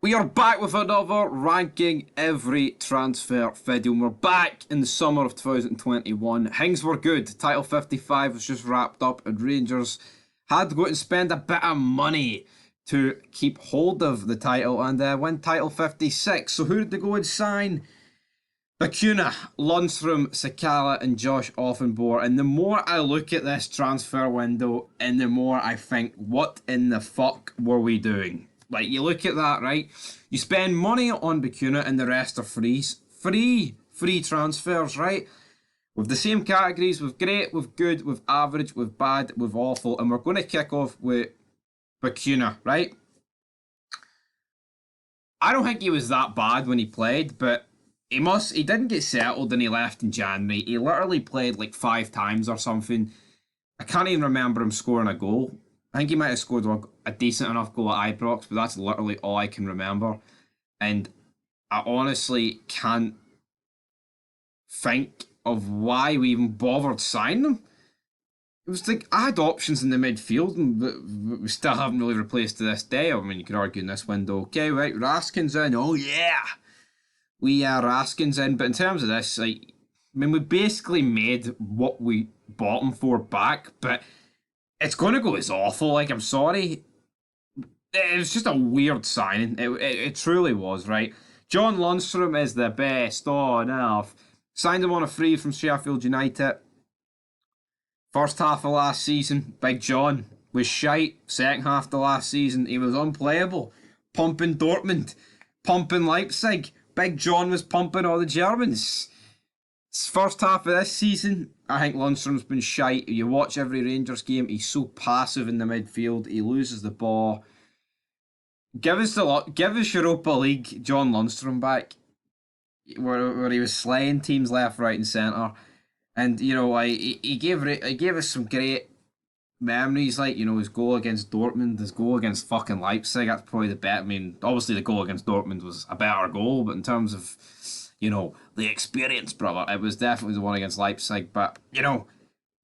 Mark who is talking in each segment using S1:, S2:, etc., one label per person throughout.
S1: We are back with another ranking every transfer video. And we're back in the summer of 2021. Things were good. Title 55 was just wrapped up, and Rangers had to go out and spend a bit of money to keep hold of the title and win Title 56. So who did they go and sign? Bacuna, Lundstram, Sakala, and Josh Offenbohr. And the more I look at this transfer window, and the more I think, what in the fuck were we doing? Like, you look at that, right? You spend money on Bacuna and the rest are frees. Free transfers, right? With the same categories, with great, with good, with average, with bad, with awful. And we're going to kick off with Bacuna, right? I don't think he was that bad when he played, but he didn't get settled and he left in January. He literally played like 5 times or something. I can't even remember him scoring a goal. I think he might have scored a decent enough goal at Ibrox, but that's literally all I can remember. And I honestly can't think of why we even bothered signing him. It was like I had options in the midfield, and we still haven't really replaced to this day. I mean, you could argue in this window, okay, right, Raskin's in. Oh yeah, we are Raskin's in. But in terms of this, like, I mean, we basically made what we bought him for back, but it's going to go as awful. Like, I'm sorry. It was just a weird signing. It truly was, right? John Lundstram is the best. Oh, no. Signed him on a free from Sheffield United. First half of last season, Big John was shite. Second half of the last season, he was unplayable. Pumping Dortmund. Pumping Leipzig. Big John was pumping all the Germans. First half of this season, I think Lundstram's been shite. You watch every Rangers game, he's so passive in the midfield. He loses the ball. Give us Europa League John Lundstram back, where he was slaying teams left, right, and centre. And you know, he gave us some great memories, like, you know, his goal against Dortmund, his goal against fucking Leipzig. That's probably the better. I mean, obviously the goal against Dortmund was a better goal, but in terms of, you know, the experience, brother, it was definitely the one against Leipzig. But, you know,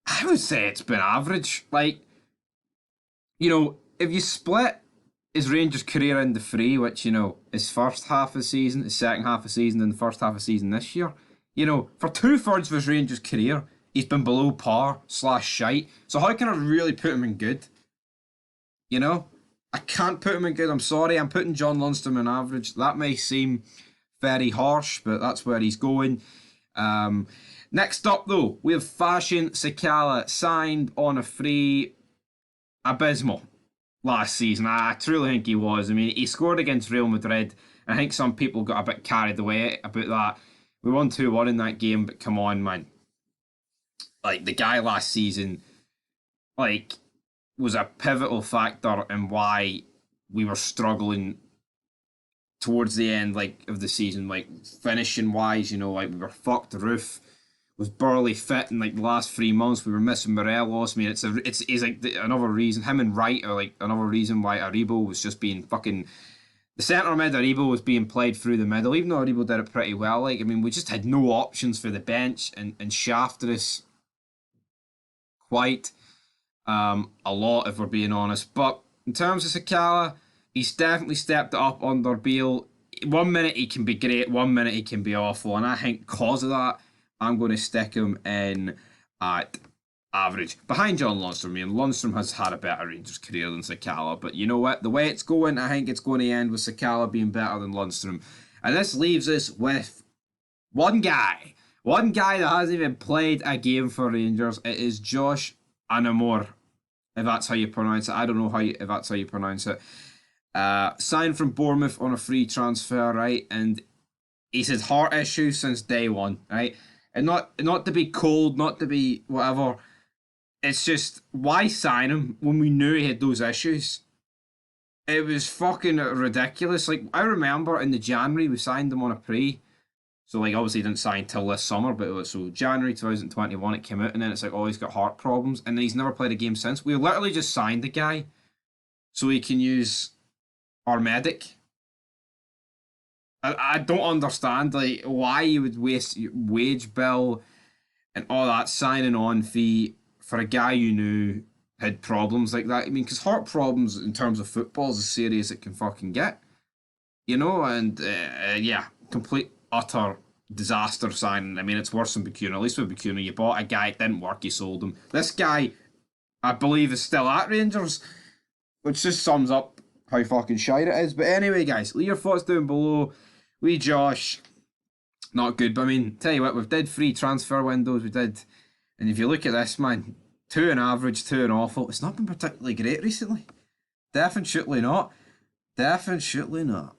S1: I would say it's been average. Like, you know, if you split his Rangers career into three, which, you know, his first half of the season, his second half of the season, and the first half of the season this year, you know, for 2/3 of his Rangers career, he's been below par / shite. So how can I really put him in good? You know? I can't put him in good. I'm sorry. I'm putting John Lundstram in average. That may seem very harsh, but that's where he's going. Next up, though, we have Fashion Sakala, signed on a free. Abysmal last season. I truly think he was. I mean, he scored against Real Madrid. I think some people got a bit carried away about that. We won 2-1 in that game, but come on, man. Like, the guy last season, like, was a pivotal factor in why we were struggling towards the end, like, of the season, like, finishing wise. You know, like, we were fucked the roof. Was barely fit in like the last 3 months. We were missing Morelos. I mean, it's like another reason. Him and Wright are like another reason why Aribo was just being fucking. The centre mid Aribo was being played through the middle, even though Aribo did it pretty well. Like, I mean, we just had no options for the bench, and shafted us quite a lot, if we're being honest. But in terms of Sakala, he's definitely stepped it up under Beale. 1 minute he can be great, 1 minute he can be awful, and I think because of that, I'm going to stick him in at average. Behind John Lundstram. I mean, Lundstram has had a better Rangers career than Sakala, but you know what? The way it's going, I think it's going to end with Sakala being better than Lundstram. And this leaves us with one guy. One guy that hasn't even played a game for Rangers. It is Josh Anamor, if that's how you pronounce it. I don't know if that's how you pronounce it. Signed from Bournemouth on a free transfer, right? And he's had heart issues since day one, right? And not to be cold, not to be whatever. It's just, why sign him when we knew he had those issues? It was fucking ridiculous. Like, I remember in the January we signed him on a pre. So, like, obviously he didn't sign till this summer, but it was so January 2021 it came out, and then it's like, oh, he's got heart problems, and then he's never played a game since. We literally just signed the guy so he can use our medic. I don't understand, like, why you would waste your wage bill and all that signing on fee for a guy you knew had problems like that. I mean, because heart problems in terms of football is as serious as it can fucking get. you know, and yeah, complete utter disaster signing. I mean, it's worse than Bacuna. At least with Bacuna, you bought a guy, it didn't work, you sold him. This guy, I believe, is still at Rangers, which just sums up how fucking shite it is. But anyway, guys, leave your thoughts down below. We Josh, not good. But I mean, tell you what, we've did 3 transfer windows. We did, and if you look at this, man, 2 in average, 2 in awful. It's not been particularly great recently. Definitely not. Definitely not.